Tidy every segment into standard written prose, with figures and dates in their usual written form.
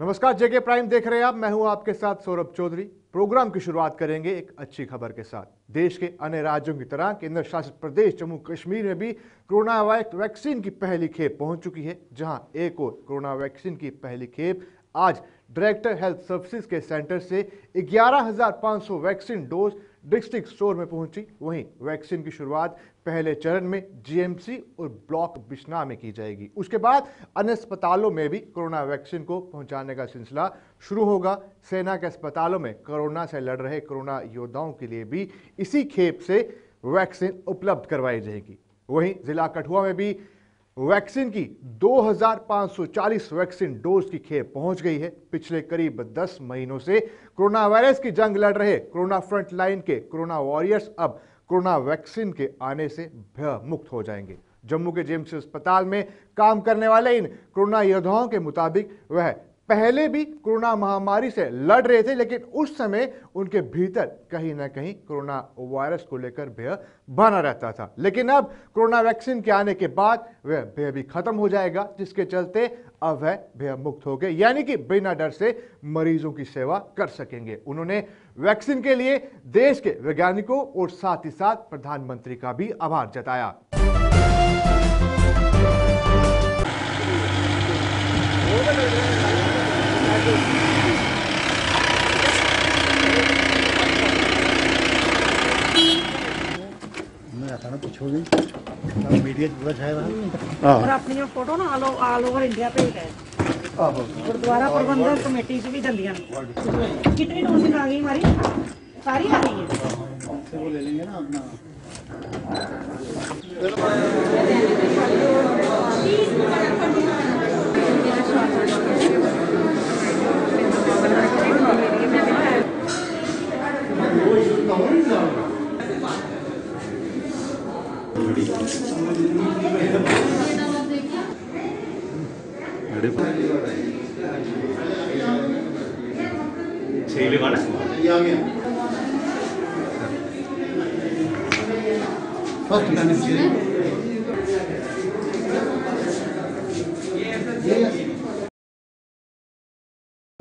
नमस्कार, जेके प्राइम देख रहे हैं आप। मैं हूं आपके साथ सौरभ चौधरी। प्रोग्राम की शुरुआत करेंगे एक अच्छी खबर के साथ। देश के अन्य राज्यों की तरह केंद्र शासित प्रदेश जम्मू कश्मीर में भी कोरोना वैक्सीन की पहली खेप पहुंच चुकी है। जहां एक और कोरोना वैक्सीन की पहली खेप आज डायरेक्टर हेल्थ सर्विसेज के सेंटर से 11,500 वैक्सीन डोज डिस्ट्रिक्ट स्टोर में पहुंची। वहीं वैक्सीन की शुरुआत पहले चरण में जीएमसी और ब्लॉक बिश्नाह में की जाएगी। उसके बाद अन्य अस्पतालों में भी कोरोना वैक्सीन को पहुंचाने का सिलसिला शुरू होगा। सेना के अस्पतालों में कोरोना से लड़ रहे कोरोना योद्धाओं के लिए भी इसी खेप से वैक्सीन उपलब्ध करवाई जाएगी। वहीं जिला कठुआ में भी वैक्सीन की 2,540 वैक्सीन डोज की खेप पहुंच गई है। पिछले करीब 10 महीनों से कोरोना वायरस की जंग लड़ रहे कोरोना फ्रंट लाइन के कोरोना वॉरियर्स अब कोरोना वैक्सीन के आने से भय मुक्त हो जाएंगे। जम्मू के जेएमसी अस्पताल में काम करने वाले इन कोरोना योद्धाओं के मुताबिक वह पहले भी कोरोना महामारी से लड़ रहे थे, लेकिन उस समय उनके भीतर कहीं ना कहीं कोरोना वायरस को लेकर भय बना रहता था। लेकिन अब कोरोना वैक्सीन के आने के बाद वह भय भी खत्म हो जाएगा, जिसके चलते अब वह भय मुक्त हो गए, यानी कि बिना डर से मरीजों की सेवा कर सकेंगे। उन्होंने वैक्सीन के लिए देश के वैज्ञानिकों और साथ ही साथ प्रधानमंत्री का भी आभार जताया। मीडिया पूरा छाया रहा और अपनी जो फोटो ना ऑल ओवर इंडिया पे है। गुरुद्वारा प्रबंधक कमेटी से भी जल्दियां कितनी डोजेज आ गई हमारी? सारी आ गई है। वो ले लेंगे ना अपना।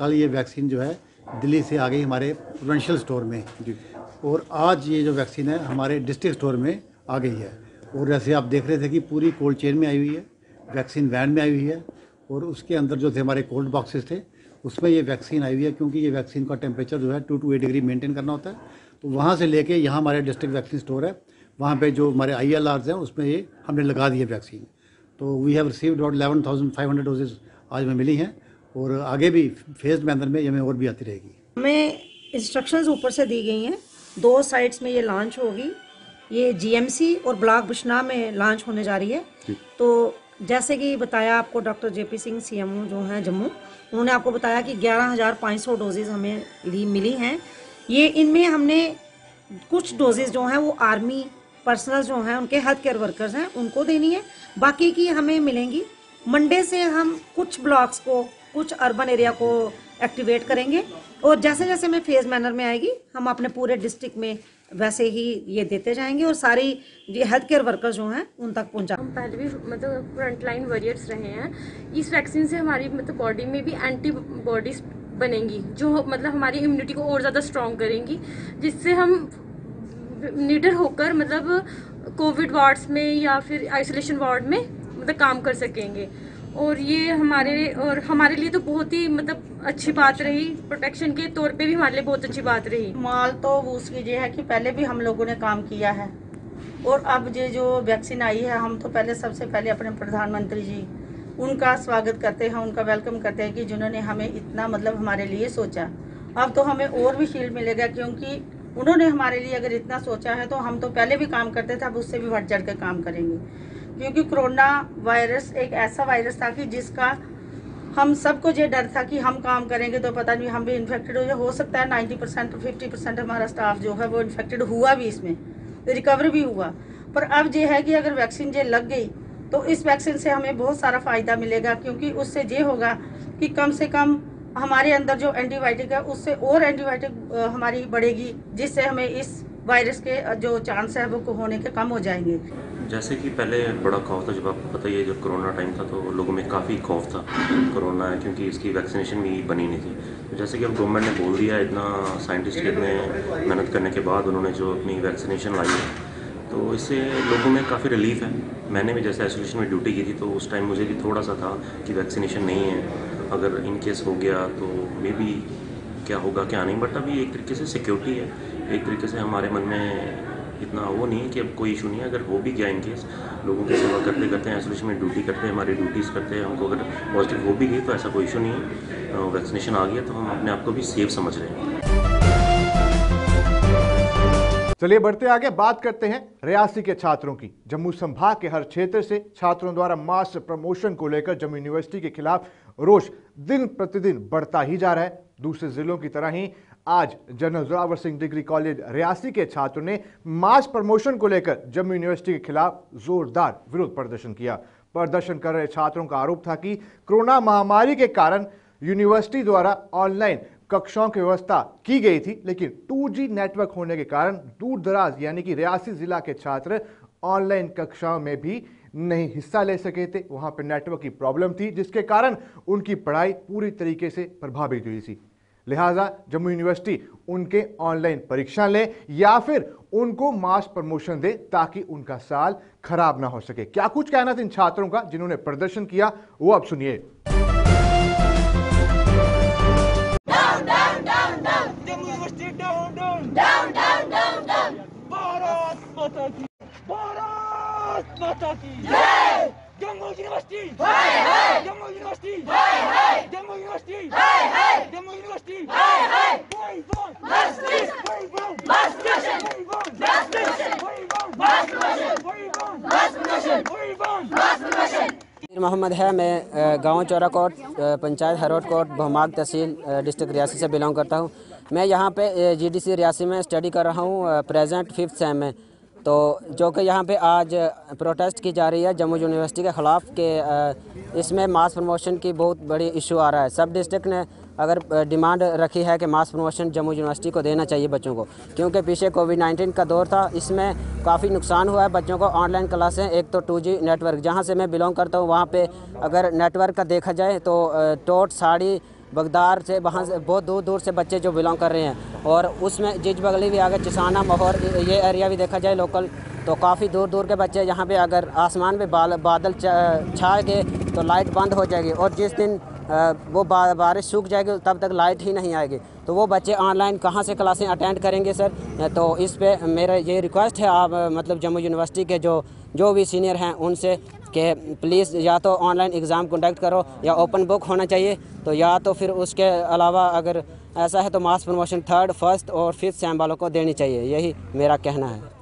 कल ये वैक्सीन जो है दिल्ली से आ गई हमारे प्रोविंशियल स्टोर में और आज ये जो वैक्सीन है हमारे डिस्ट्रिक्ट स्टोर में आ गई है। और जैसे आप देख रहे थे कि पूरी कोल्ड चेन में आई हुई है, वैक्सीन वैन में आई हुई है और उसके अंदर जो थे हमारे कोल्ड बॉक्सेस थे उसमें ये वैक्सीन आई हुई है, क्योंकि ये वैक्सीन का टेम्परेचर जो है 2 to 8 डिग्री मेंटेन करना होता है। तो वहाँ से लेके यहाँ हमारे डिस्ट्रिक्ट वैक्सीन स्टोर है, वहाँ पे जो हमारे ILRs हैं उसमें ये हमने लगा दी है वैक्सीन। तो वी हैव रिसीव्ड 11,500 डोजेज आज में मिली हैं और आगे भी फेज्ड मैनर में ये हमें और भी आती रहेगी। हमें इंस्ट्रक्शंस ऊपर से दी गई हैं। 2 साइट्स में ये लॉन्च होगी। ये जीएमसी और ब्लॉक बिश्नाह में लॉन्च होने जा रही है। तो जैसे कि बताया आपको डॉक्टर JP सिंह CMO जो हैं जम्मू, उन्होंने आपको बताया कि 11,500 डोजेज हमें मिली हैं। ये इनमें हमने कुछ डोजेज जो हैं वो आर्मी पर्सनल जो हैं उनके हेल्थ केयर वर्कर्स हैं उनको देनी है। बाकी की हमें मिलेंगी। मंडे से हम कुछ ब्लॉक्स को, कुछ अर्बन एरिया को एक्टिवेट करेंगे और जैसे जैसे में फेज मैनर में आएगी हम अपने पूरे डिस्ट्रिक्ट में वैसे ही ये देते जाएंगे और सारी ये हेल्थ केयर वर्कर्स जो हैं उन तक पहुंचा। हम पहले भी मतलब फ्रंट लाइन वॉरियर्स रहे हैं। इस वैक्सीन से हमारी मतलब बॉडी में भी एंटीबॉडीज बनेंगी जो मतलब हमारी इम्यूनिटी को और ज़्यादा स्ट्रॉन्ग करेंगी, जिससे हम निडर होकर मतलब कोविड वार्ड्स में या फिर आइसोलेशन वार्ड में मतलब काम कर सकेंगे। और ये हमारे लिए तो बहुत ही मतलब अच्छी बात रही, प्रोटेक्शन के तौर पे भी हमारे लिए बहुत अच्छी बात रही। माल तो उसकी ये है कि पहले भी हम लोगों ने काम किया है और अब ये जो वैक्सीन आई है हम तो पहले सबसे पहले अपने प्रधानमंत्री जी उनका स्वागत करते हैं, उनका वेलकम करते हैं कि जिन्होंने हमें इतना मतलब हमारे लिए सोचा। अब तो हमें और भी शील्ड मिलेगा, क्योंकि उन्होंने हमारे लिए अगर इतना सोचा है तो हम तो पहले भी काम करते थे, अब उससे भी बढ़ चढ़ कर काम करेंगे। क्योंकि कोरोना वायरस एक ऐसा वायरस था कि जिसका हम सबको ये डर था कि हम काम करेंगे तो पता नहीं हम भी इन्फेक्टेड हो सकता है। 90% to 50% हमारा स्टाफ जो है वो इन्फेक्टेड हुआ भी, इसमें रिकवर भी हुआ। पर अब ये है कि अगर वैक्सीन ये लग गई तो इस वैक्सीन से हमें बहुत सारा फ़ायदा मिलेगा, क्योंकि उससे ये होगा कि कम से कम हमारे अंदर जो एंटीबायोटिक है उससे और एंटीबायोटिक हमारी बढ़ेगी, जिससे हमें इस वायरस के जो चांस है वो होने के कम हो जाएंगे। जैसे कि पहले बड़ा खौफ था, जब आपको पता ही है जब कोरोना टाइम था तो लोगों में काफ़ी खौफ था कोरोना है, क्योंकि इसकी वैक्सीनेशन भी बनी नहीं थी। तो जैसे कि अब गवर्नमेंट ने बोल दिया, इतना साइंटिस्ट इतने मेहनत करने के बाद उन्होंने जो अपनी वैक्सीनेशन लाई है, तो इससे लोगों में काफ़ी रिलीफ है। मैंने भी जैसे आइसोलेशन में ड्यूटी की थी तो उस टाइम मुझे भी थोड़ा सा था कि वैक्सीनेशन नहीं है, अगर इन केस हो गया तो मे बी क्या होगा क्या नहीं, बट अभी एक तरीके से सिक्योरिटी है, एक तरीके से हमारे मन में इतना वो नहीं है कि अब कोई इशू नहीं है। अगर हो भी गया इन केस, लोगों की सेवा करते करते हैं, आइसोलेशन में ड्यूटी करते हैं, हमारी ड्यूटीज़ करते हैं, हमको अगर पॉजिटिव हो भी गई तो ऐसा कोई इशू नहीं है। वैक्सीनेशन आ गया तो हम अपने आप को भी सेफ समझ रहे हैं। चलिए बढ़ते आगे, बात करते हैं रियासी के छात्रों की। जम्मू संभाग के हर क्षेत्र से छात्रों द्वारा मास प्रमोशन को लेकर जम्मू यूनिवर्सिटी के खिलाफ रोष दिन प्रतिदिन बढ़ता ही जा रहा है। दूसरे जिलों की तरह ही आज general Zorawar Singh degree college Reasi के छात्रों ने मास प्रमोशन को लेकर जम्मू यूनिवर्सिटी के खिलाफ जोरदार विरोध प्रदर्शन किया। प्रदर्शन कर रहे छात्रों का आरोप था कि कोरोना महामारी के कारण यूनिवर्सिटी द्वारा ऑनलाइन कक्षाओं की व्यवस्था की गई थी, लेकिन 2G नेटवर्क होने के कारण दूर दराज यानी कि रियासी जिला के छात्र ऑनलाइन कक्षाओं में भी नहीं हिस्सा ले सके थे। वहां पर नेटवर्क की प्रॉब्लम थी, जिसके कारण उनकी पढ़ाई पूरी तरीके से प्रभावित हुई थी। लिहाजा जम्मू यूनिवर्सिटी उनके ऑनलाइन परीक्षा ले या फिर उनको मास प्रमोशन दे ताकि उनका साल खराब ना हो सके। क्या कुछ कहना था इन छात्रों का जिन्होंने प्रदर्शन किया, वो अब सुनिए। माता की जय। Jammu university hi hi, Jammu university hi hi, Jammu university hi hi, Jammu university hi hi. We want justice, we want justice, we want justice, we want justice, we want justice, we want justice। Mohammad है, मैं गांव चौराकोट पंचायत हरोटकोट भमाग तहसील डिस्ट्रिक्ट रियासी से belong करता हूं। मैं यहां पे GDC Reasi में स्टडी कर रहा हूं प्रेजेंट 5th सेम में। तो जो कि यहाँ पे आज प्रोटेस्ट की जा रही है जम्मू यूनिवर्सिटी के ख़िलाफ़ कि इसमें मास प्रमोशन की बहुत बड़ी इशू आ रहा है। सब डिस्ट्रिक्ट ने अगर डिमांड रखी है कि मास प्रमोशन जम्मू यूनिवर्सिटी को देना चाहिए बच्चों को, क्योंकि पीछे कोविड-19 का दौर था, इसमें काफ़ी नुकसान हुआ है बच्चों को। ऑनलाइन क्लासें, एक तो 2G नेटवर्क, जहाँ से मैं बिलोंग करता हूँ वहाँ पे अगर नेटवर्क का देखा जाए तो टोट साड़ी बगदार से वहाँ से बहुत दूर दूर से बच्चे जो बिलोंग कर रहे हैं, और उसमें जिज बगली भी आगे चिसाना महौर ये एरिया भी देखा जाए लोकल, तो काफ़ी दूर दूर के बच्चे यहाँ पे अगर आसमान में बादल छा गए तो लाइट बंद हो जाएगी, और जिस दिन वो बारिश सूख जाएगी तब तक लाइट ही नहीं आएगी, तो वो बच्चे ऑनलाइन कहाँ से क्लासें अटेंड करेंगे सर। तो इस पे मेरा ये रिक्वेस्ट है, आप मतलब जम्मू यूनिवर्सिटी के जो भी सीनियर हैं उनसे कि प्लीज़ या तो ऑनलाइन एग्ज़ाम कंडक्ट करो या ओपन बुक होना चाहिए, तो या तो फिर उसके अलावा अगर ऐसा है तो मास प्रमोशन 3rd, 1st और 5th सेम वालों को देनी चाहिए। यही मेरा कहना है।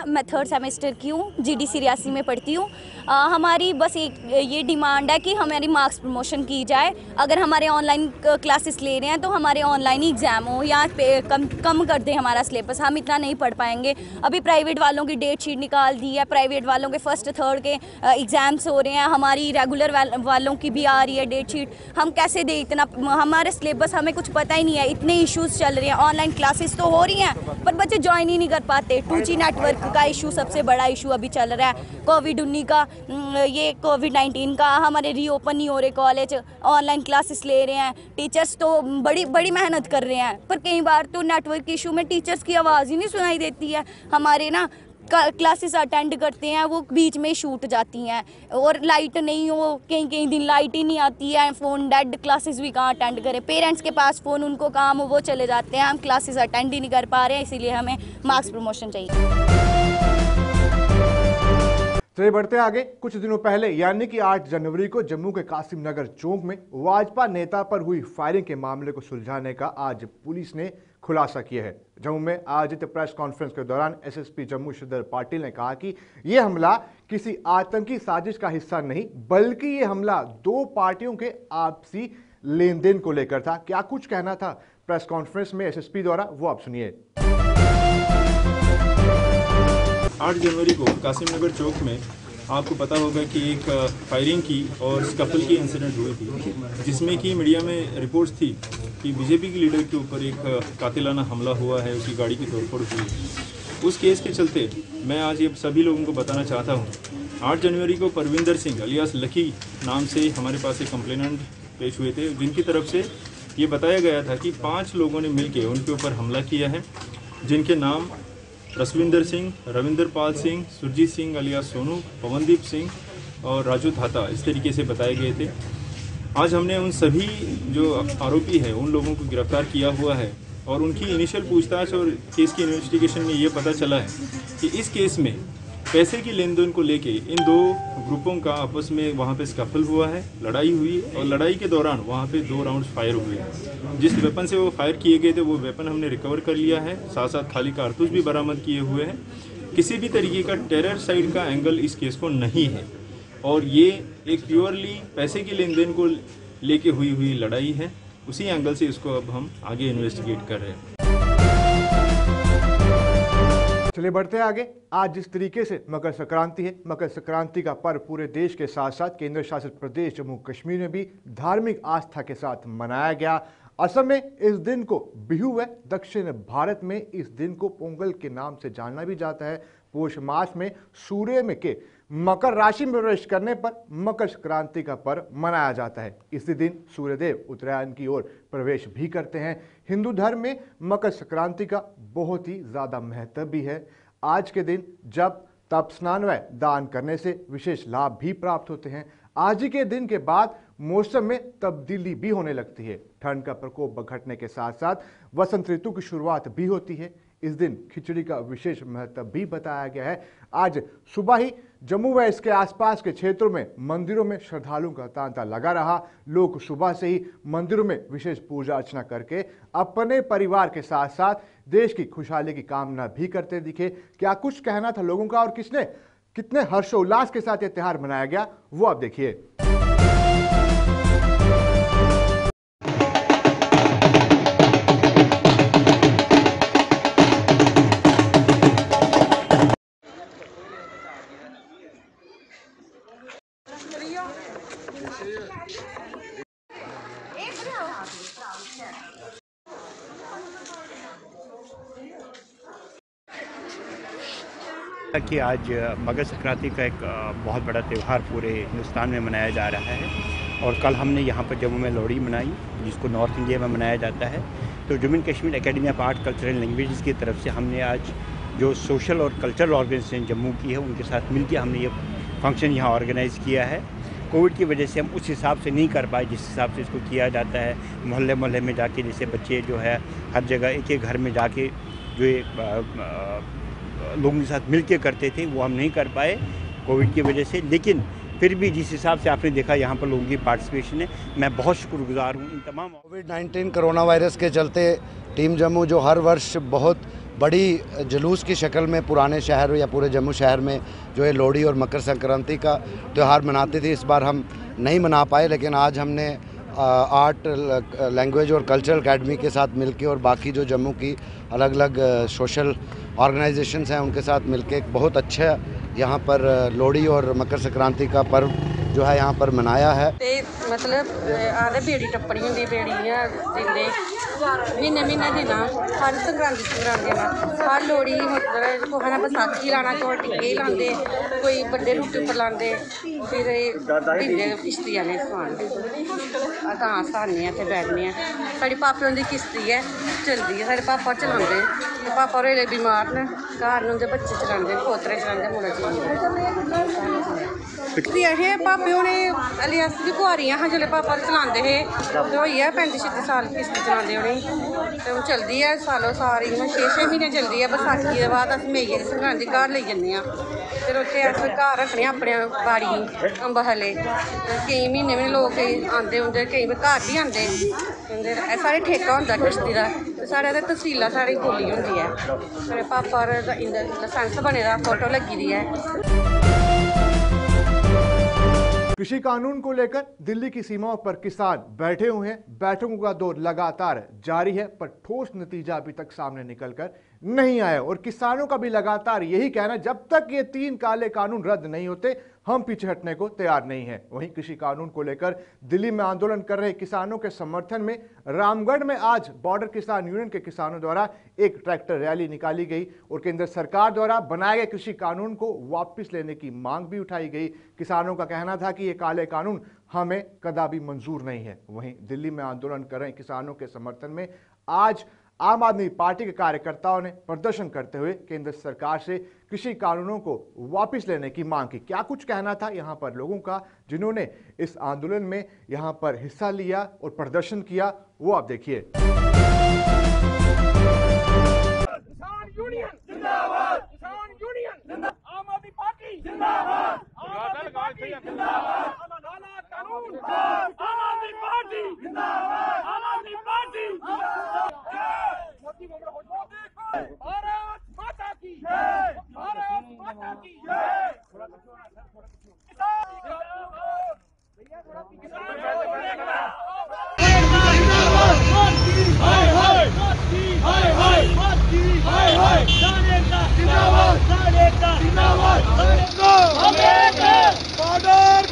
मैं 3rd सेमेस्टर की हूँ, GDC रियासी में पढ़ती हूँ। हमारी बस एक ये डिमांड है कि हमारी मार्क्स प्रमोशन की जाए। अगर हमारे ऑनलाइन क्लासेस ले रहे हैं तो हमारे ऑनलाइन ही एग्ज़ाम हो, या कम कर दें हमारा सिलेबस, हम इतना नहीं पढ़ पाएंगे। अभी प्राइवेट वालों की डेट शीट निकाल दी है, प्राइवेट वालों के 1st, 3rd के एग्ज़ाम्स हो रहे हैं, हमारी रेगुलर वालों की भी आ रही है डेट शीट। हम कैसे दें इतना, हमारे सिलेबस हमें कुछ पता ही नहीं है। इतने इशूज़ चल रहे हैं, ऑनलाइन क्लासेस तो हो रही हैं पर बच्चे ज्वाइन ही नहीं कर पाते। 2G नेटवर्क का इशू सबसे बड़ा इशू अभी चल रहा है, कोविड-19 का, ये कोविड-19 का। हमारे रीओपन नहीं हो रहे कॉलेज, ऑनलाइन क्लासेस ले रहे हैं, टीचर्स तो बड़ी मेहनत कर रहे हैं, पर कई बार तो नेटवर्क इशू में टीचर्स की आवाज़ ही नहीं सुनाई देती है। हमारे ना क्लासेस अटेंड करते हैं वो बीच में छूट जाती हैं, और लाइट नहीं हो, कई दिन लाइट ही नहीं आती है, फ़ोन डेड, क्लासेस भी कहाँ अटेंड करें। पेरेंट्स के पास फ़ोन, उनको काम हो वो चले जाते हैं, हम क्लासेस अटेंड ही नहीं कर पा रहे हैं, इसीलिए हमें मार्क्स प्रमोशन चाहिए। चलिए बढ़ते आगे। कुछ दिनों पहले यानी कि 8 जनवरी को जम्मू के कासिम नगर चौक में भाजपा नेता पर हुई फायरिंग के मामले को सुलझाने का आज पुलिस ने खुलासा किया है। जम्मू में आयोजित प्रेस कॉन्फ्रेंस के दौरान SSP जम्मू शिदर पाटिल ने कहा कि यह हमला किसी आतंकी साजिश का हिस्सा नहीं, बल्कि ये हमला 2 पार्टियों के आपसी लेन देन को लेकर था। क्या कुछ कहना था प्रेस कॉन्फ्रेंस में SSP द्वारा, वो आप सुनिए। 8 जनवरी को कासिम नगर चौक में आपको पता होगा कि एक फायरिंग की और स्कफल की इंसिडेंट हुई थी, जिसमें कि मीडिया में रिपोर्ट्स थी कि बीजेपी के लीडर के ऊपर एक कातिलाना हमला हुआ है, उसकी गाड़ी की तोड़फोड़ हुई। उस केस के चलते मैं आज ये सभी लोगों को बताना चाहता हूँ, 8 जनवरी को परविंदर सिंह अलियास लकी नाम से हमारे पास एक कंप्लेनेंट पेश हुए थे, जिनकी तरफ से ये बताया गया था कि 5 लोगों ने मिलकर उनके ऊपर हमला किया है, जिनके नाम रसविंदर सिंह, रविंदर पाल सिंह, सुरजीत सिंह अलियास सोनू, पवनदीप सिंह और राजू धाता इस तरीके से बताए गए थे। आज हमने उन सभी जो आरोपी हैं उन लोगों को गिरफ्तार किया हुआ है और उनकी इनिशियल पूछताछ और केस की इन्वेस्टिगेशन में ये पता चला है कि इस केस में पैसे की लेन देन को लेके इन 2 ग्रुपों का आपस में वहाँ पे स्कफल हुआ है, लड़ाई हुई और लड़ाई के दौरान वहाँ पे 2 राउंड्स फायर हुए। जिस वेपन से वो फायर किए गए थे वो वेपन हमने रिकवर कर लिया है, साथ साथ खाली कारतूस भी बरामद किए हुए हैं। किसी भी तरीके का टेरर साइड का एंगल इस केस को नहीं है और ये एक प्योरली पैसे की लेन देन को लेके हुई लड़ाई है। उसी एंगल से इसको अब हम आगे इन्वेस्टिगेट कर रहे हैं। चलिए बढ़ते हैं आगे। आज जिस तरीके से मकर संक्रांति है, मकर संक्रांति का पर्व पूरे देश के साथ साथ केंद्र शासित प्रदेश जम्मू कश्मीर में भी धार्मिक आस्था के साथ मनाया गया। असम में इस दिन को बिहू है, दक्षिण भारत में इस दिन को पोंगल के नाम से जाना भी जाता है। पोष मास में सूर्य में के मकर राशि में प्रवेश करने पर मकर संक्रांति का पर्व मनाया जाता है। इसी दिन सूर्यदेव उत्तरायण की ओर प्रवेश भी करते हैं। हिंदू धर्म में मकर संक्रांति का बहुत ही ज़्यादा महत्व भी है। आज के दिन जब तप स्नान व दान करने से विशेष लाभ भी प्राप्त होते हैं। आज ही के दिन के बाद मौसम में तब्दीली भी होने लगती है। ठंड का प्रकोप घटने के साथ साथ वसंत ऋतु की शुरुआत भी होती है। इस दिन खिचड़ी का विशेष महत्व भी बताया गया है। आज सुबह ही जम्मू व इसके आसपास के क्षेत्रों में मंदिरों में श्रद्धालुओं का तांता लगा रहा। लोग सुबह से ही मंदिरों में विशेष पूजा अर्चना करके अपने परिवार के साथ साथ देश की खुशहाली की कामना भी करते दिखे। क्या कुछ कहना था लोगों का और कितने हर्षोल्लास के साथ ये त्योहार मनाया गया, वो आप देखिए। कि आज मकर संक्रांति का एक बहुत बड़ा त्यौहार पूरे हिंदुस्तान में मनाया जा रहा है और कल हमने यहाँ पर जम्मू में लोहड़ी मनाई, जिसको नॉर्थ इंडिया में मनाया जाता है। तो Jammu Kashmir academy of art culture and languages की तरफ से हमने आज जो सोशल और कल्चरल ऑर्गेनाइजेशन जम्मू की है उनके साथ मिलकर हमने ये फंक्शन यहाँ ऑर्गेनाइज़ किया है। कोविड की वजह से हम उस हिसाब से नहीं कर पाए जिस हिसाब से इसको किया जाता है। मोहल्ले मोहल्ले में जाके जैसे बच्चे जो है हर जगह एक घर में जाके जो लोगों के साथ मिलके करते थे वो हम नहीं कर पाए कोविड की वजह से। लेकिन फिर भी जिस हिसाब से आपने देखा यहाँ पर लोगों की पार्टिसिपेशन है, मैं बहुत शुक्रगुजार हूँ इन तमाम। कोविड-19 कोरोना वायरस के चलते टीम जम्मू जो हर वर्ष बहुत बड़ी जुलूस की शक्ल में पुराने शहर या पूरे जम्मू शहर में जो है लोहड़ी और मकर संक्रांति का त्यौहार मनाते थे, इस बार हम नहीं मना पाए। लेकिन आज हमने आर्ट लैंग्वेज और कल्चरल एकेडमी के साथ मिलके और बाकी जो जम्मू की अलग अलग सोशल ऑर्गेनाइजेशंस हैं उनके साथ मिलके एक बहुत अच्छा यहाँ पर लोहड़ी और मकर संक्रांति का पर्व जो है यहाँ पर मनाया है। मतलब आधे बेड़ी टप्पनी होंगी, बेड़ियाँ दिंदे महीने महीने देना हर संक्रांति हर लोहड़ी मतलब कुछ ने बैसाखी लाना, कोई टिक्के लाते, कोई बड़े रूटे पर लाते, फिर दिंदे किश्ती आने समान तां साने ते बैठने। साढ़ी पापे की किश्ती है चलती है, साढ़े पापा चलाते, पापा होर बीमार न घर न, उंदे बच्चे चलाते, पोतरे चलाते, मुड़े चलाते। असें पापे होने अल्ले अस बी कुआरियां हां जिसलै पापा चलाते हे, ते होई गेआ 35-36 साल किश्ती चलाते उ'नेंगी, ते हून चलदी है सालों साल इ'यां 6-6 महीने चलदी है। बसाखी दे बाद अस मेइये दी संक्रांति घर लेई जन्ने आं, फिर उत्थे अस घर रक्खने अपने बाड़ी अंब हले। केईं म्हीने लोग आंदे उं'दे, केईं घर बी आंदे, साढ़े ठेका होंदा किश्ती दा, ते साढ़े ते तसीला साढ़ी बोली होंदी है। मेरे पापा लाइसेंस बने दा, फोटो लगी दी है। कृषि कानून को लेकर दिल्ली की सीमाओं पर किसान बैठे हुए हैं। बैठकों का दौर लगातार जारी है, पर ठोस नतीजा अभी तक सामने निकलकर नहीं आए और किसानों का भी लगातार यही कहना है, जब तक ये 3 काले कानून रद्द नहीं होते हम पीछे हटने को तैयार नहीं है। वहीं कृषि कानून को लेकर दिल्ली में आंदोलन कर रहे किसानों के समर्थन में रामगढ़ में आज बॉर्डर किसान यूनियन के किसानों द्वारा एक ट्रैक्टर रैली निकाली गई और केंद्र सरकार द्वारा बनाए गए कृषि कानून को वापस लेने की मांग भी उठाई गई। किसानों का कहना था कि ये काले कानून हमें कदापि मंजूर नहीं है। वहीं दिल्ली में आंदोलन कर रहे किसानों के समर्थन में आज आम आदमी पार्टी के कार्यकर्ताओं ने प्रदर्शन करते हुए केंद्र सरकार से कृषि कानूनों को वापस लेने की मांग की। क्या कुछ कहना था यहां पर लोगों का जिन्होंने इस आंदोलन में यहां पर हिस्सा लिया और प्रदर्शन किया, वो आप देखिए। किसान यूनियन जिंदाबाद, किसान यूनियन जिंदाबाद, आम आदमी पार्टी जिंदाबाद, जिंदाबाद, कानून, आम आदमी पार्टी जिंदाबाद, आम आदमी पार्टी भारत माता की जय, भारत माता की जय।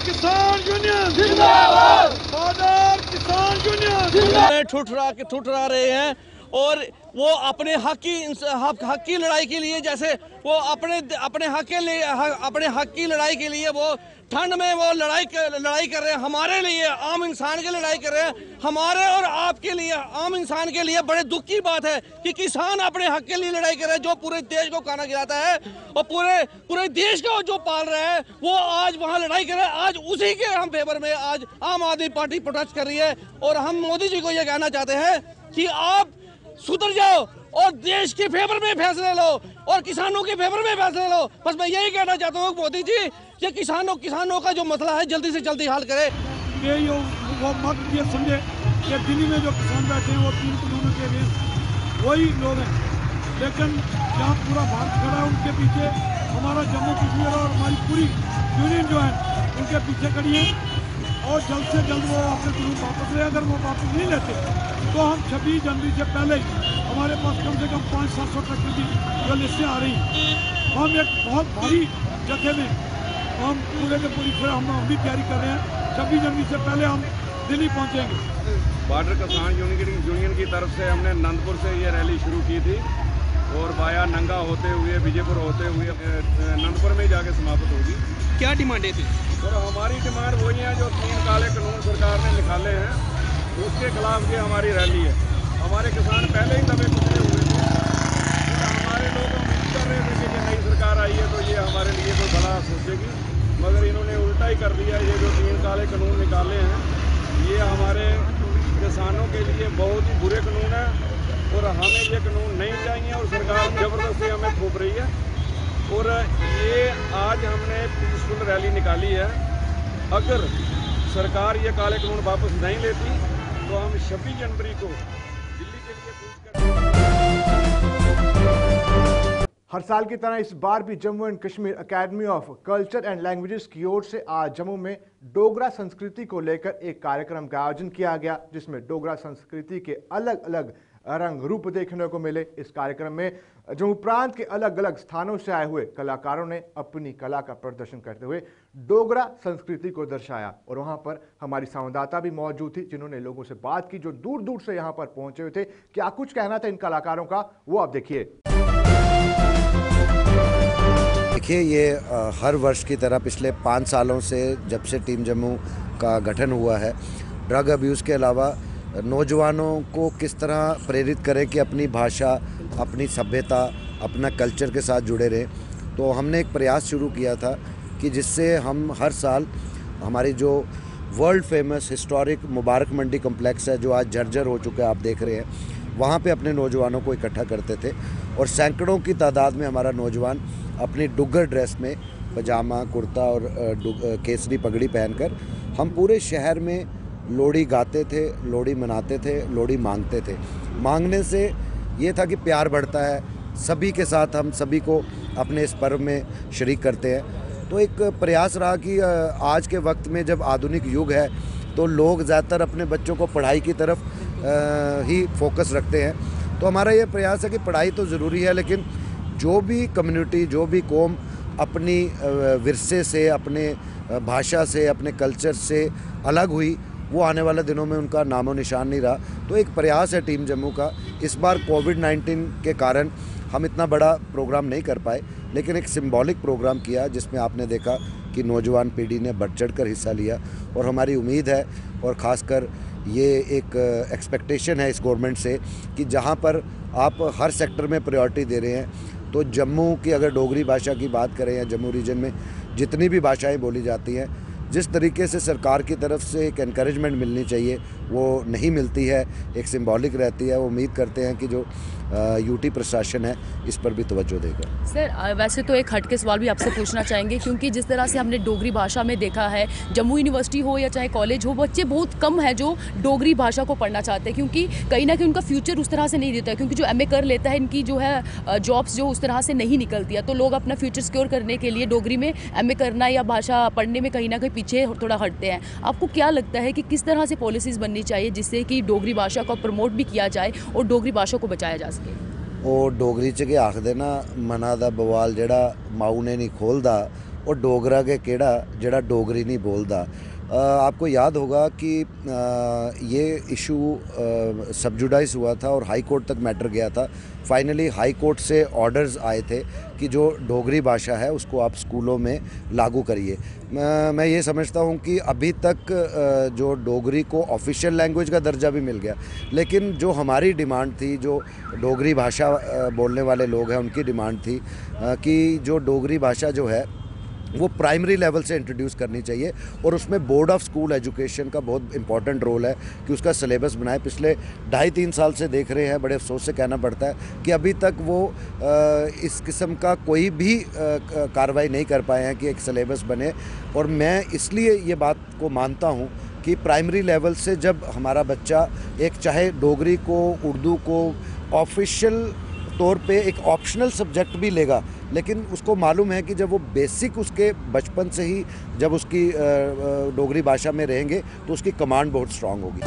किसान यूनियन जिंदाबाद, किसान यूनियन ठुठरा रहे हैं और वो अपने हक की लड़ाई के लिए, जैसे वो अपने हक की लड़ाई के लिए वो ठंड में वो लड़ाई कर रहे हैं, हमारे लिए आम इंसान की लड़ाई कर रहे हैं। हमारे और आपके लिए, आम इंसान के लिए बड़े दुख की बात है कि किसान अपने हक के लिए लड़ाई कर रहे हैं, जो पूरे देश को खाना खिलाता है और पूरे देश को जो पाल रहा है, वो आज वहाँ लड़ाई कर रहे हैं। आज उसी के हम फेवर में आज आम आदमी पार्टी प्रोटेस्ट कर रही है और हम मोदी जी को ये कहना चाहते हैं कि आप सुधर जाओ और देश के फेवर में फैसले लो और किसानों के फेवर में फैसले लो। बस मैं यही कहना चाहता हूँ मोदी जी, ये किसानों का जो मसला है जल्दी से जल्दी हल करे। वो मत ये समझे कि दिल्ली में जो किसान बैठे हैं वो 3 कानूनों के अगेंस्ट वही लोग हैं, लेकिन जहाँ पूरा भारत खड़ा है उनके पीछे हमारा जम्मू कश्मीर और हमारी पूरी यूनियन जो है उनके पीछे खड़ी है और जल्द से जल्द वो अपने कानून वापस ले। अगर वो वापस नहीं लेते तो हम 26 जनवरी से पहले हमारे पास कम से कम 500-700 ट्रैक्टर की जो लिस्टें आ रही हैं, हम एक बहुत भारी जगह में हम पूरे के पूरी हम भी तैयारी कर रहे हैं। 26 जनवरी से पहले हम दिल्ली पहुंचेंगे। बॉर्डर किसान यूनियन की तरफ से हमने नंदपुर से ये रैली शुरू की थी और वाया नंगा होते हुए विजयपुर होते हुए नंदपुर में जाके समाप्त होगी। क्या डिमांडें थी? और हमारी डिमांड वही है जो 3 काले कानून सरकार ने निकाले हैं, उसके खिलाफ ये हमारी रैली है। हमारे किसान पहले ही दबे कुचले हुए थे, हमारे लोग उम्मीद कर रहे थे कि नई सरकार आई है तो ये हमारे लिए कोई भला सोचेगी, मगर इन्होंने उल्टा ही कर दिया। ये जो 3 काले कानून निकाले हैं ये हमारे किसानों के लिए बहुत ही बुरे कानून हैं और हमें ये कानून नहीं चाहिए और सरकार ज़बरदस्ती हमें थोप रही है। और ये आज हमने पीसफुल रैली निकाली है। अगर सरकार ये काले कानून वापस नहीं लेती तो हम 26 जनवरी को दिल्ली के लिए कूच कर। हर साल की तरह इस बार भी Jammu and Kashmir academy of culture and languages की ओर से आज जम्मू में डोगरा संस्कृति को लेकर एक कार्यक्रम का आयोजन किया गया, जिसमें डोगरा संस्कृति के अलग अलग रंग रूप देखने को मिले। इस कार्यक्रम में जम्मू प्रांत के अलग अलग स्थानों से आए हुए कलाकारों ने अपनी कला का प्रदर्शन करते हुए डोगरा संस्कृति को दर्शाया और वहां पर हमारी संवाददाता भी मौजूद थी, जिन्होंने लोगों से बात की जो दूर दूर से यहां पर पहुंचे हुए थे। क्या कुछ कहना था इन कलाकारों का, वो आप देखिए। देखिए, ये हर वर्ष की तरह पिछले 5 सालों से जब से टीम जम्मू का गठन हुआ है, ड्रग अब्यूज़ के अलावा नौजवानों को किस तरह प्रेरित करें कि अपनी भाषा, अपनी सभ्यता, अपना कल्चर के साथ जुड़े रहें। तो हमने एक प्रयास शुरू किया था कि जिससे हम हर साल हमारी जो world famous historic Mubarak Mandi complex है, जो आज जर्जर हो चुका है, आप देख रहे हैं, वहाँ पे अपने नौजवानों को इकट्ठा करते थे और सैकड़ों की तादाद में हमारा नौजवान अपनी डुग्गर ड्रेस में पजामा, कुर्ता और केसरी पगड़ी पहनकर हम पूरे शहर में लोहड़ी गाते थे, लोहड़ी मनाते थे, लोहड़ी मांगते थे। मांगने से ये था कि प्यार बढ़ता है, सभी के साथ हम सभी को अपने इस पर्व में शरीक करते हैं। तो एक प्रयास रहा कि आज के वक्त में जब आधुनिक युग है तो लोग ज़्यादातर अपने बच्चों को पढ़ाई की तरफ ही फोकस रखते हैं, तो हमारा ये प्रयास है कि पढ़ाई तो ज़रूरी है, लेकिन जो भी कम्युनिटी, जो भी कौम अपनी विरसे से, अपने भाषा से, अपने कल्चर से अलग हुई, वो आने वाले दिनों में उनका नामो निशान नहीं रहा। तो एक प्रयास है टीम जम्मू का। इस बार कोविड-19 के कारण हम इतना बड़ा प्रोग्राम नहीं कर पाए, लेकिन एक सिंबॉलिक प्रोग्राम किया जिसमें आपने देखा कि नौजवान पीढ़ी ने बढ़ चढ़ कर हिस्सा लिया। और हमारी उम्मीद है, और ख़ासकर ये एक एक्सपेक्टेशन है इस गवर्नमेंट से, कि जहाँ पर आप हर सेक्टर में प्रायोरिटी दे रहे हैं, तो जम्मू की अगर डोगरी भाषा की बात करें या जम्मू रीजन में जितनी भी भाषाएं बोली जाती हैं, जिस तरीके से सरकार की तरफ से एक एनकरेजमेंट मिलनी चाहिए वो नहीं मिलती है, एक सिंबॉलिक रहती है। वो उम्मीद करते हैं कि जो यूटी प्रशासन है इस पर भी तवज्जो देगा। सर वैसे तो एक हटके सवाल भी आपसे पूछना चाहेंगे, क्योंकि जिस तरह से हमने डोगरी भाषा में देखा है, जम्मू यूनिवर्सिटी हो या चाहे कॉलेज हो, बच्चे बहुत कम है जो डोगरी भाषा को पढ़ना चाहते हैं, क्योंकि कहीं ना कहीं उनका फ्यूचर उस तरह से नहीं देता है। क्योंकि जो एमए कर लेता है, इनकी जो है जॉब्स जो उस तरह से नहीं निकलती है, तो लोग अपना फ्यूचर सिक्योर करने के लिए डोगरी में एमए करना या भाषा पढ़ने में कहीं ना कहीं पीछे थोड़ा हटते हैं। आपको क्या लगता है कि किस तरह से पॉलिसीज़ बननी चाहिए जिससे कि डोगरी भाषा को प्रमोट भी किया जाए और डोगरी भाषा को बचाया जा सके? ਉਹ ਡੋਗਰੀ 'ਚ ਕਿ ਆਖਦੇ ਨਾ, ਮਨਾਂ ਦਾ ਬਵਾਲ ਜਿਹੜਾ ਮਾਊ ਨੇ ਨਹੀਂ ਖੋਲਦਾ, ਉਹ ਡੋਗਰਾ के ਕਿਹੜਾ ਜਿਹੜਾ ਡੋਗਰੀ नहीं बोलता। आपको याद होगा कि ये इशू सबजुडाइज हुआ था और हाई कोर्ट तक मैटर गया था। फाइनली हाई कोर्ट से ऑर्डर्स आए थे कि जो डोगरी भाषा है उसको आप स्कूलों में लागू करिए। मैं ये समझता हूँ कि अभी तक जो डोगरी को ऑफिशियल लैंग्वेज का दर्जा भी मिल गया, लेकिन जो हमारी डिमांड थी, जो डोगरी भाषा बोलने वाले लोग हैं उनकी डिमांड थी कि जो डोगरी भाषा जो है वो प्राइमरी लेवल से इंट्रोड्यूस करनी चाहिए, और उसमें बोर्ड ऑफ स्कूल एजुकेशन का बहुत इंपॉर्टेंट रोल है कि उसका सिलेबस बनाए। पिछले 2.5-3 साल से देख रहे हैं, बड़े अफसोस से कहना पड़ता है कि अभी तक वो इस किस्म का कोई भी कार्रवाई नहीं कर पाए हैं कि एक सिलेबस बने। और मैं इसलिए ये बात को मानता हूँ कि प्राइमरी लेवल से जब हमारा बच्चा एक चाहे डोगरी को, उर्दू को ऑफिशियल तौर पे एक ऑप्शनल सब्जेक्ट भी लेगा, लेकिन उसको मालूम है कि जब वो बेसिक उसके बचपन से ही जब उसकी डोगरी भाषा में रहेंगे तो उसकी कमांड बहुत स्ट्रांग होगी।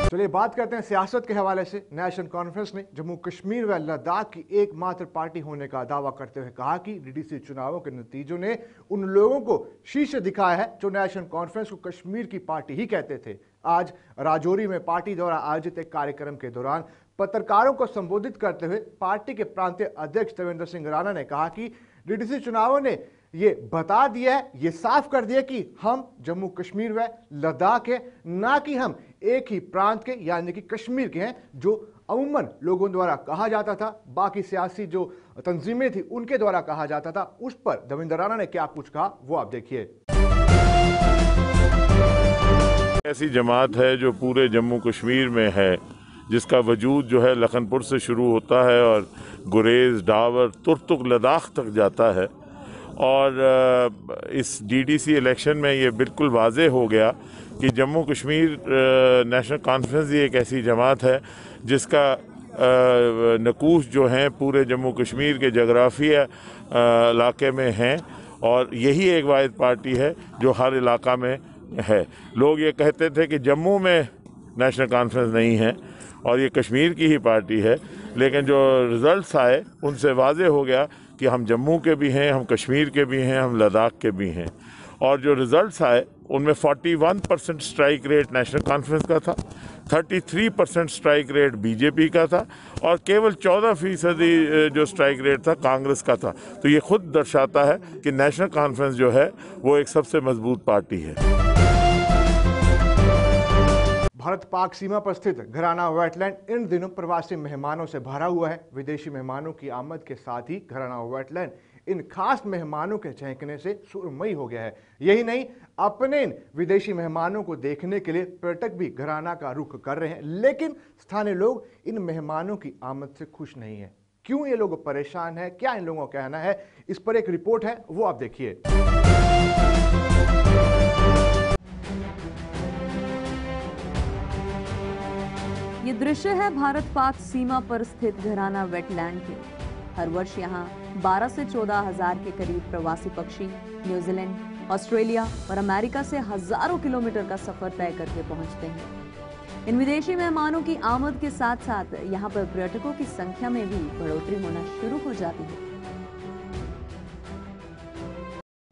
चलिए बात करते हैं सियासत के हवाले से। नेशनल कॉन्फ्रेंस ने जम्मू कश्मीर व लद्दाख की एकमात्र पार्टी होने का दावा करते हुए कहा कि डीडीसी चुनावों के नतीजों ने उन लोगों को शीशे दिखाया है जो नेशनल कॉन्फ्रेंस को कश्मीर की पार्टी ही कहते थे। आज राजौरी में पार्टी द्वारा आयोजित एक कार्यक्रम के दौरान पत्रकारों को संबोधित करते हुए पार्टी के प्रांतीय अध्यक्ष देवेंद्र सिंह राणा ने कहा कि डीडीसी चुनावों ने ये बता दिया है, ये साफ कर दिया कि हम जम्मू कश्मीर व लद्दाख है, ना कि हम एक ही प्रांत के यानी कि कश्मीर के हैं, जो अमूमन लोगों द्वारा कहा जाता था, बाकी सियासी जो तंजीमें थी उनके द्वारा कहा जाता था। उस पर देवेंद्र राणा ने क्या कुछ कहा वो आप देखिए। ऐसी जमात है जो पूरे जम्मू कश्मीर में है, जिसका वजूद जो है लखनपुर से शुरू होता है और गुरेज, डावर, तुर्तुक, लद्दाख तक जाता है। और इस डीडीसी इलेक्शन में ये बिल्कुल वाज़े हो गया कि जम्मू कश्मीर नेशनल कॉन्फ्रेंस ही एक ऐसी जमात है जिसका नकूश जो हैं पूरे जम्मू कश्मीर के जगराफिया इलाके में हैं, और यही एक वाहिद पार्टी है जो हर इलाका में है। लोग ये कहते थे कि जम्मू में नेशनल कॉन्फ्रेंस नहीं है और ये कश्मीर की ही पार्टी है, लेकिन जो रिज़ल्ट्स आए उनसे वाज़े हो गया कि हम जम्मू के भी हैं, हम कश्मीर के भी हैं, हम लद्दाख के भी हैं। और जो रिज़ल्ट्स आए उनमें 41% स्ट्राइक रेट नेशनल कॉन्फ्रेंस का था, 33% स्ट्राइक रेट बीजेपी का था, और केवल 14% जो स्ट्राइक रेट था कांग्रेस का था। तो ये खुद दर्शाता है कि नेशनल कॉन्फ्रेंस जो है वो एक सबसे मजबूत पार्टी है। भारत पाक सीमा पर स्थित घराना वेटलैंड इन दिनों प्रवासी मेहमानों से भरा हुआ है। विदेशी मेहमानों की आमद के साथ ही घराना वेटलैंड इन खास मेहमानों के चहकने से सुरमई हो गया है। यही नहीं, अपने इन विदेशी मेहमानों को देखने के लिए पर्यटक भी घराना का रुख कर रहे हैं, लेकिन स्थानीय लोग इन मेहमानों की आमद से खुश नहीं है। क्यों ये लोग परेशान हैं, क्या इन लोगों का कहना है, इस पर एक रिपोर्ट है, वो आप देखिए। ये दृश्य है भारत पाक सीमा पर स्थित घराना वेटलैंड के। हर वर्ष यहाँ 12 से 14 हजार के करीब प्रवासी पक्षी न्यूजीलैंड, ऑस्ट्रेलिया और अमेरिका से हजारों किलोमीटर का सफर तय करके पहुंचते हैं। इन विदेशी मेहमानों की आमद के साथ साथ यहाँ पर पर्यटकों की संख्या में भी बढ़ोतरी होना शुरू हो जाती है।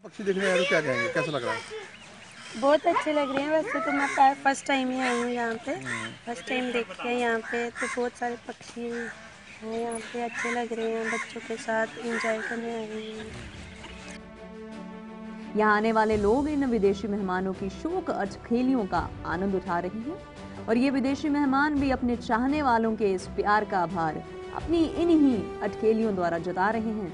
पक्षी देखने आए हो, क्या कहेंगे, कैसा लग रहा है? बहुत अच्छे लग रहे हैं। वैसे तो मैं फर्स्ट टाइम ही आई हूँ यहाँ पे, फर्स्ट टाइम देख के यहाँ पे, तो बहुत सारे पक्षी हैं यहाँ पे, अच्छे लग रहे हैं। बच्चों के साथ एंजॉय करने आई हूँ। यहाँ आने वाले लोग इन विदेशी मेहमानों की शौक अटखेलियों का आनंद उठा रहे हैं और ये विदेशी मेहमान भी अपने चाहने वालों के इस प्यार का आभार अपनी इन्हीं अटखेलियों द्वारा जता रहे हैं।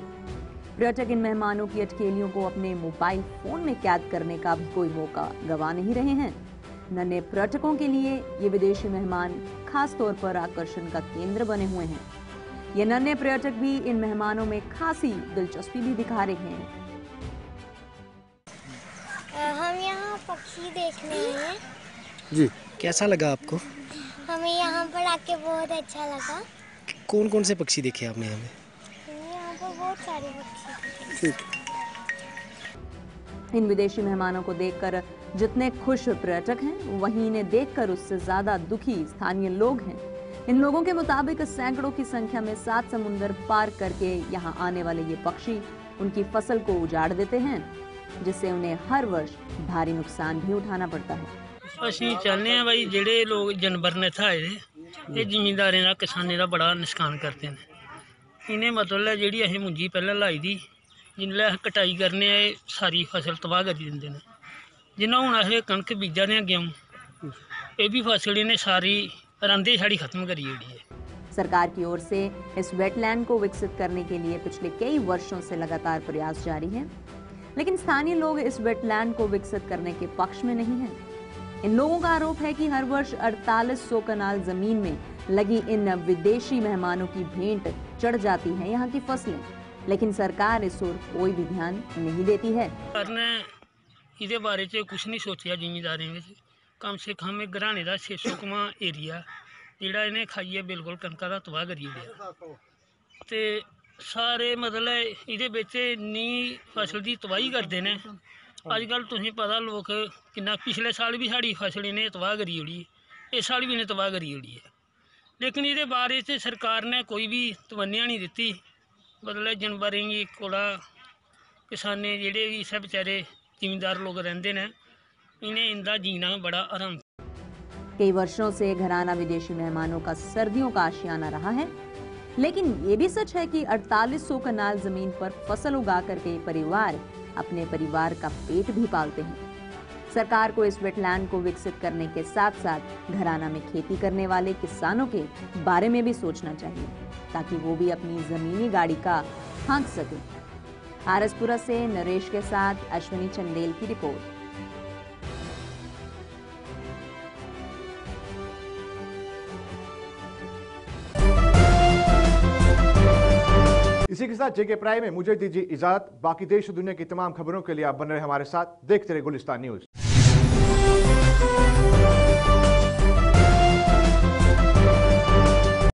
पर्यटक इन मेहमानों की अटखेलियों को अपने मोबाइल फोन में कैद करने का भी कोई मौका गंवा नहीं रहे हैं। नन्हे पर्यटकों के लिए ये विदेशी मेहमान खास तौर पर आकर्षण का केंद्र बने हुए हैं। ये नन्हे पर्यटक भी इन मेहमानों में खासी दिलचस्पी भी दिखा रहे हैं। हम यहाँ पक्षी देखने हैं जी, कैसा लगा आपको? हमें यहाँ पर आके बहुत अच्छा लगा। कौन कौन से पक्षी देखे आपने हमें? यहाँ पर बहुत सारे पक्षी। ठीक। इन विदेशी मेहमानों को देखकर जितने खुश पर्यटक हैं, वहीं इन्हें देखकर उससे ज्यादा दुखी स्थानीय लोग हैं। इन लोगों के मुताबिक सैकड़ों की संख्या में 7 समुंदर पार करके यहाँ आने वाले ये पक्षी उनकी फसल को उजाड़ देते हैं, जिससे उन्हें हर वर्ष भारी नुकसान भी उठाना पड़ता है। ਅਸੀਂ ਚਾਹੁੰਦੇ ਹਾਂ ਬਈ ਜਿਹੜੇ ਲੋਕ ਜਾਨਵਰ ਨੇ ਥਾਏ ਇਹ ਜ਼ਿਮੀਂਦਾਰਾਂ ਦਾ ਕਿਸਾਨਾਂ ਦਾ ਬੜਾ ਨੁਕਸਾਨ ਕਰਦੇ ਨੇ। ਇਹਨੇ ਮਤਲਬ ਹੈ ਜਿਹੜੀ ਅਸੀਂ ਮੁੰਜੀ ਪਹਿਲਾਂ ਲਾਈ ਦੀ ਜਿੰਨੇ ਕਟਾਈ ਕਰਨੇ ਆ ਇਹ ਸਾਰੀ ਫਸਲ ਤਬਾਹ ਕਰ ਦਿੰਦੇ ਨੇ। ਜਿੰਨਾ ਹੁਣ ਅਸੀਂ ਕਣਕ ਬੀਜਾ ਰਹੇ गेहूं ਇਹ ਵੀ ਫਸਲ ਇਹਨੇ ਸਾਰੀ रंधे छाड़ी खत्म करी है। सरकार की ओर से इस वेटलैंड को विकसित करने के लिए पिछले कई वर्षों से लगातार प्रयास जारी हैं, लेकिन स्थानीय लोग इस वेटलैंड को विकसित करने के पक्ष में नहीं हैं। इन लोगों का आरोप है कि हर वर्ष 4800 कनाल जमीन में लगी इन विदेशी मेहमानों की भेंट चढ़ जाती है यहाँ की फसलें, लेकिन सरकार इस ओर कोई भी ध्यान नहीं देती है। इसके बारे में कुछ नहीं सोचा जिमीदारें में, कम से कम एक घराने का 600 कमा एरिया जिहड़ा इन्हें खाइए बिल्कुल कनका का तबाह करी दिया ते सारे मतलब ये इन्नी फसल की तबाही करते हैं। अजकल तुझे पता लोग कितना पिछले साल भी साड़ी फसल इन्हें तबाह करी ओड़ी, इस साल भी इन्हें तबाह करी ओड़ी है, लेकिन ये बारे से सरकार ने कोई भी तवन्निया नहीं दी। मतलब जानवरों की कोड़ा किसाने जेडे भी सब बेचारे जिमींदार लोग रहते हैं, इन्हें इनका जीना बड़ा आराम। कई वर्षों से घराना विदेशी मेहमानों का सर्दियों का आशियाना रहा है, लेकिन ये भी सच है कि 4800 कनाल जमीन पर फसल उगा करके परिवार अपने परिवार का पेट भी पालते हैं। सरकार को इस वेटलैंड को विकसित करने के साथ साथ घराना में खेती करने वाले किसानों के बारे में भी सोचना चाहिए, ताकि वो भी अपनी जमीनी गाड़ी का हाँक सके। आरएसपुरा से नरेश के साथ अश्विनी चंदेल की रिपोर्ट। इसी के साथ जेके प्राइम में मुझे दीजिए इजाजत। बाकी देश और दुनिया की तमाम खबरों के लिए आप बन रहे हमारे साथ, देखते रहे गुलिस्तान न्यूज।